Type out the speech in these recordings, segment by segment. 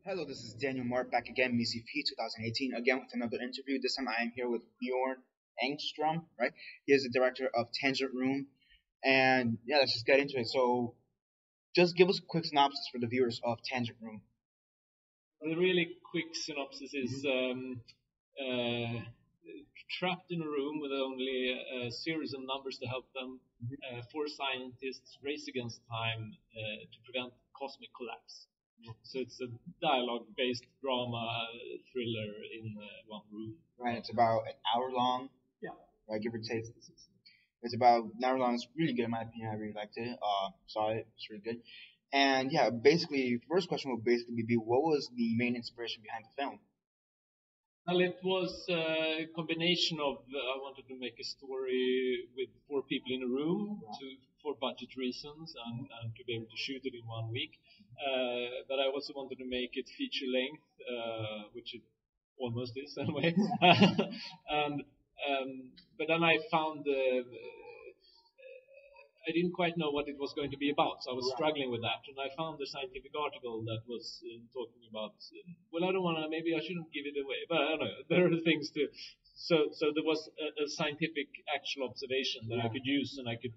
Hello, this is Daniel Mart back again, MCP 2018, again with another interview. This time I am here with Björn Engström, right? He is the director of Tangent Room. And yeah, let's just get into it. So, just give us a quick synopsis for the viewers of Tangent Room. The really quick synopsis is uh, trapped in a room with only a series of numbers to help them. Four scientists race against time to prevent cosmic collapse. So it's a dialogue-based drama thriller in one room. Right, it's about an hour long, Yeah. right, give or take. It's about an hour long. It's really good in my opinion. I really liked it. Saw it. It's really good. And yeah, basically, first question would basically be, what was the main inspiration behind the film? Well, it was a combination of I wanted to make a story with four people in a room for budget reasons and to be able to shoot it in 1 week. But I also wanted to make it feature length, which it almost is anyway. and but then I found I didn't quite know what it was going to be about, so I was struggling with that. And I found a scientific article that was talking about. Well, I don't want to. Maybe I shouldn't give it away, but I don't know. There are things to. So there was a scientific actual observation that I could use, and I could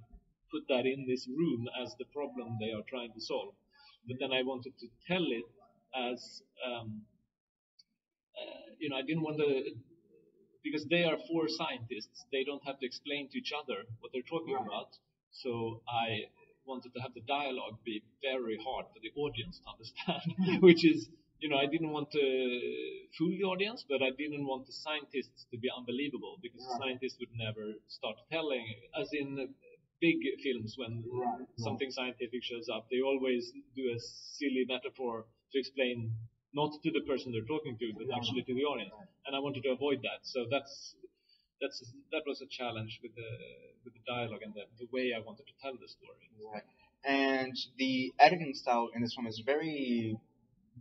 put that in this room as the problem they are trying to solve. But then I wanted to tell it as, I didn't want to, because they are four scientists. They don't have to explain to each other what they're talking about. So I wanted to have the dialogue be very hard for the audience to understand, which is, I didn't want to fool the audience, but I didn't want the scientists to be unbelievable, because the scientists would never start telling, as in big films when something scientific shows up, they always do a silly metaphor to explain not to the person they're talking to, but actually to the audience. And I wanted to avoid that. So that was a challenge with the dialogue and the way I wanted to tell the story. Right. And the editing style in this film is very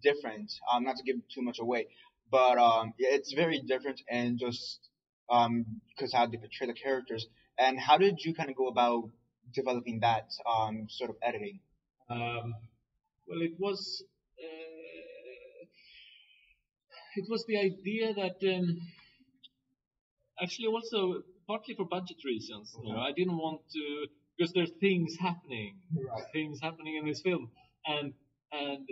different. Not to give too much away, but yeah, it's very different, and just because how they portray the characters. And how did you kind of go about developing that sort of editing? Well, it was the idea that actually also partly for budget reasons. I didn't want to, because there's things happening in this film, and I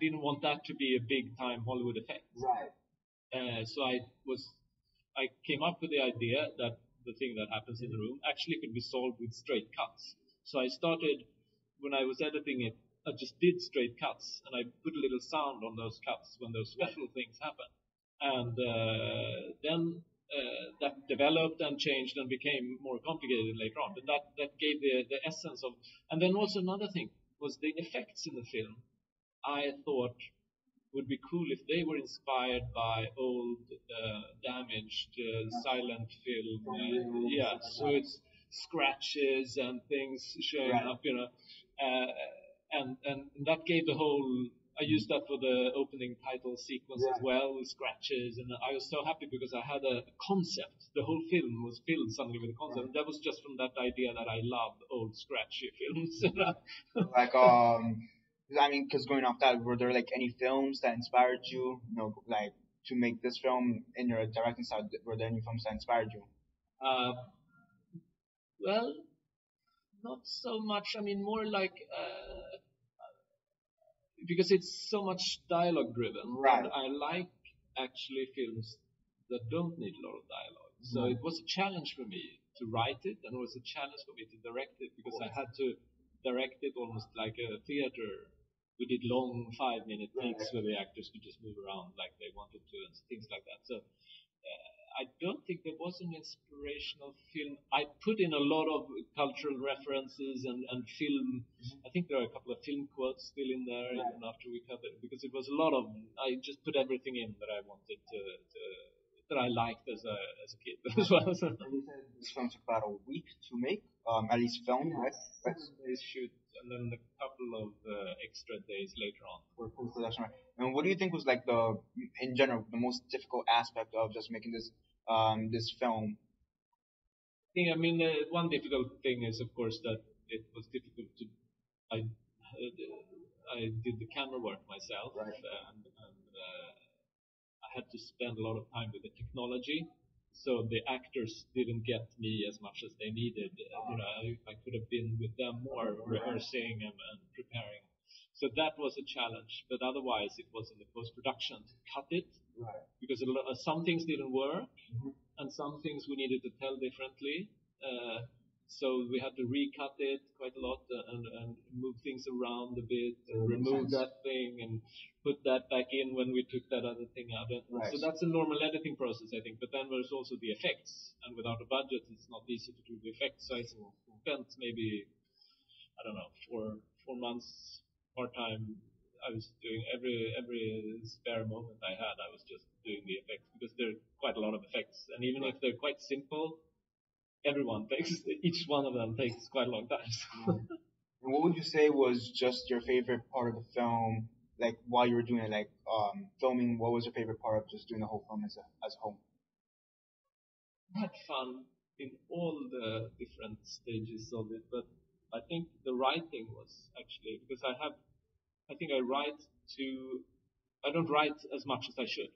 didn't want that to be a big time Hollywood effect. So I came up with the idea that the thing that happens in the room actually could be solved with straight cuts. So I started, when I was editing it, I just did straight cuts, and I put a little sound on those cuts when those special things happen. And then that developed and changed and became more complicated later on. But that gave the essence of. And then also another thing was the effects in the film. I thought would be cool if they were inspired by old, damaged, silent film. So it's scratches and things showing up, and that gave the whole. I used that for the opening title sequence as well, with scratches, and I was so happy because I had a concept. The whole film was filled suddenly with a concept, and that was just from that idea that I love old scratchy films. Like I mean, because going off that, were there like any films that inspired you, like to make this film in your directing side? Were there any films that inspired you? Uh, well, not so much. I mean, more like because it's so much dialogue driven. Right. And I like actually films that don't need a lot of dialogue. So it was a challenge for me to write it, and it was a challenge for me to direct it, because I had to direct it almost like a theater. We did long 5-minute takes where the actors could just move around like they wanted to and things like that. So I don't think there was an inspirational film. I put in a lot of cultural references and film. I think there are a couple of film quotes still in there even after we cut it, because it was a lot of. I just put everything in that I wanted to that I liked as a kid as well. So. And you said this film took about a week to make, at least film, right? Days shoot, and then a couple of extra days later on. For post-production, right? And what do you think was like in general, the most difficult aspect of just making this film? I mean, one difficult thing is, of course, that it was difficult to. I did the camera work myself, and I had to spend a lot of time with the technology. So the actors didn't get me as much as they needed. I could have been with them more, rehearsing and preparing. So that was a challenge. But otherwise, it was in the post-production to cut it, because some things didn't work, and some things we needed to tell differently. So we had to recut it quite a lot and move things around a bit and remove that thing and put that back in when we took that other thing out. So that's a normal editing process, I think. But then there's also the effects, and without a budget, it's not easy to do the effects. So I spent maybe, I don't know, four months part time. I was doing every spare moment I had. I was just doing the effects, because there are quite a lot of effects, and even if they're quite simple, each one of them takes quite a long time. And what would you say was just your favorite part of the film? Like while you were doing it, like filming, what was your favorite part of just doing the whole film as a whole? I had fun in all the different stages of it, but I think the writing was actually, because I think I don't write as much as I should.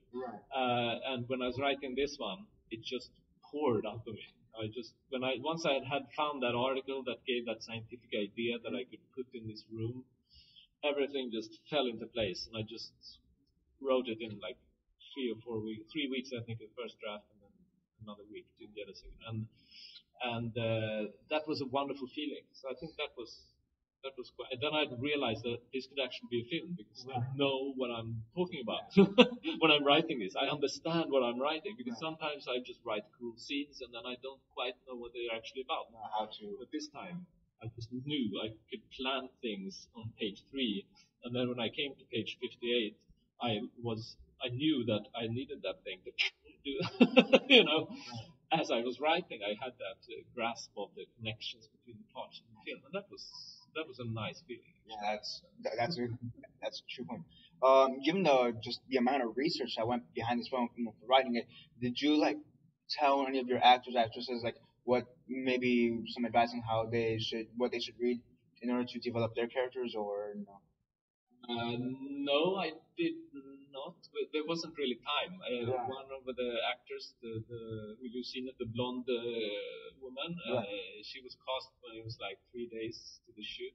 And when I was writing this one, it just poured out of me. Once I had found that article that gave that scientific idea that I could put in this room, everything just fell into place, and I just wrote it in like 3 weeks. 3 weeks, I think, the first draft, and then another week to get a second. And that was a wonderful feeling. So I think that was quite. And then I realized that this could actually be a film, because I know what I'm talking about when I'm writing this. I understand what I'm writing, because sometimes I just write cool scenes and then I don't quite know what they're actually about. But this time, I just knew I could plant things on page 3, and then when I came to page 58, I knew that I needed that thing to do, As I was writing, I had that grasp of the connections between the parts of the film, and that was a nice feeling. Yeah, that's a true point. Given the amount of research that went behind this film, for writing it, did you like tell any of your actors, actresses, like what maybe some advice on what they should read in order to develop their characters, or no? No, I did not. There wasn't really time. One of the actors, will you seen it, the blonde woman, she was cast when it was like 3 days to the shoot,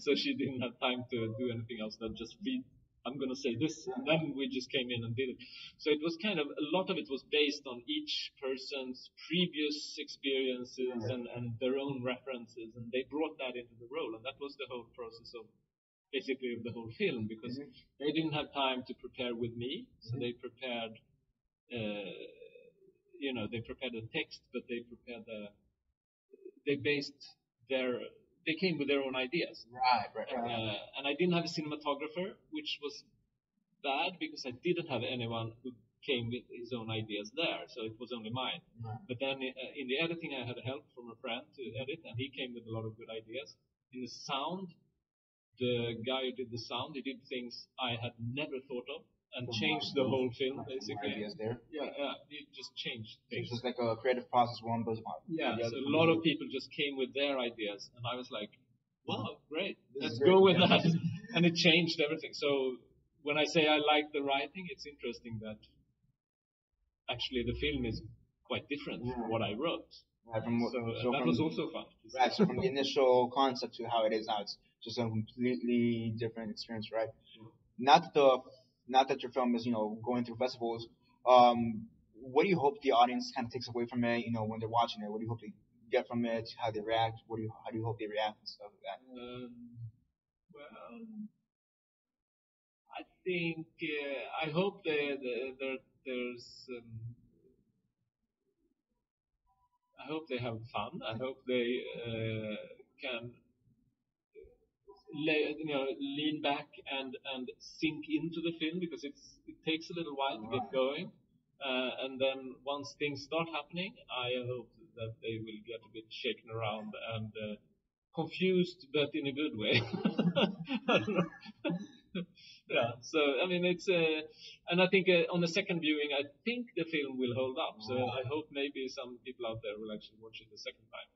so she didn't have time to do anything else than just read. I'm gonna say this, and then we just came in and did it. So it was kind of, a lot of it was based on each person's previous experiences and their own references, and they brought that into the role, and that was the whole process of basically of the whole film, because they didn't have time to prepare with me, so they prepared, they prepared the text, but they based they came with their own ideas. And I didn't have a cinematographer, which was bad, because I didn't have anyone who came with his own ideas there, so it was only mine. But then in the editing, I had help from a friend to edit, and he came with a lot of good ideas. In the sound, the guy who did the sound, he did things I had never thought of, and changed the whole film, basically. Ideas there. Yeah, he just changed things. It's just like a creative process, one goes on. Yeah, so a lot of people just came with their ideas, and I was like, wow, great, let's go with that. And it changed everything. So when I say I like the writing, it's interesting that actually the film is quite different from what I wrote. So that was also fun. So from the initial concept to how it is now, it's just a completely different experience, right? Not that your film is going through festivals. What do you hope the audience kind of takes away from it? When they're watching it, what do you hope they get from it? How they react? How do you hope they react and stuff like that? Well, I think I hope there's. I hope they have fun. I hope they can lean back and sink into the film, because it takes a little while to get going, and then once things start happening, I hope that they will get a bit shaken around and confused, but in a good way. I don't know. Yeah, so I mean it's and I think on the second viewing, I think the film will hold up. So I hope maybe some people out there will actually watch it the second time.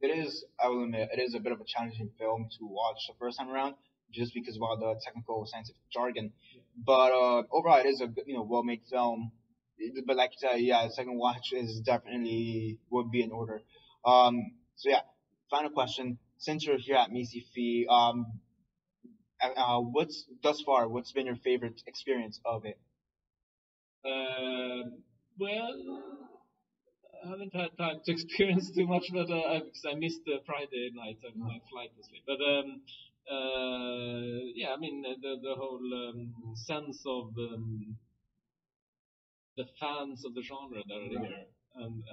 It is, I will admit, it is a bit of a challenging film to watch the first time around, just because of all the technical scientific jargon. But overall, it is a well made film. But like you said, yeah, the second watch is definitely would be in order. So yeah, final question. Since you're here at Misi Fee, what's thus far? What's been your favorite experience of it? Well, I haven't had time to experience too much, but because I missed the Friday night and my flight was late. But yeah, I mean the whole sense of the fans of the genre that are here, and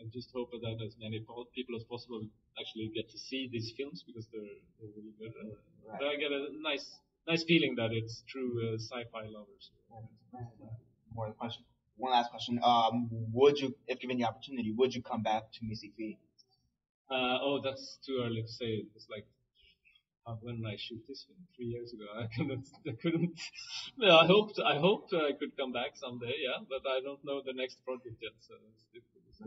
I just hope that as many people as possible actually get to see these films because they're really good. But I get a nice feeling that it's true sci-fi lovers. More question. One last question. Would you, if given the opportunity, would you come back to Missy Fee? Oh, that's too early to say. It's like when I shoot this film 3 years ago, I couldn't. No, I hoped I could come back someday. Yeah, but I don't know the next project yet, so it's difficult to say.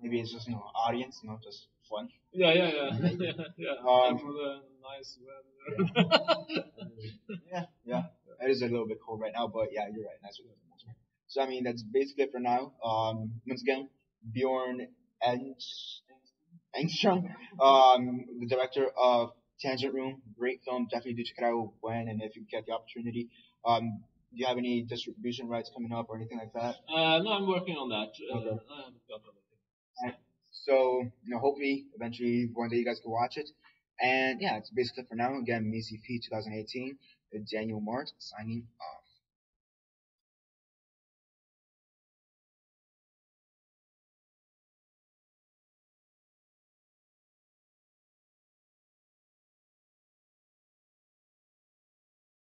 Maybe it's just audience, just fun. Yeah. And for the nice weather. Yeah. It is a little bit cold right now, but yeah, you're right. Nice weather. So I mean, that's basically it for now. Once again, Bjorn Engström, the director of Tangent Room, great film. Definitely do check it out when and if you get the opportunity. Do you have any distribution rights coming up or anything like that? No, I'm working on that. I haven't got anything. So hopefully, eventually, one day you guys can watch it. And yeah, it's basically for now. Again, Misi P 2018. Daniel Mart signing off.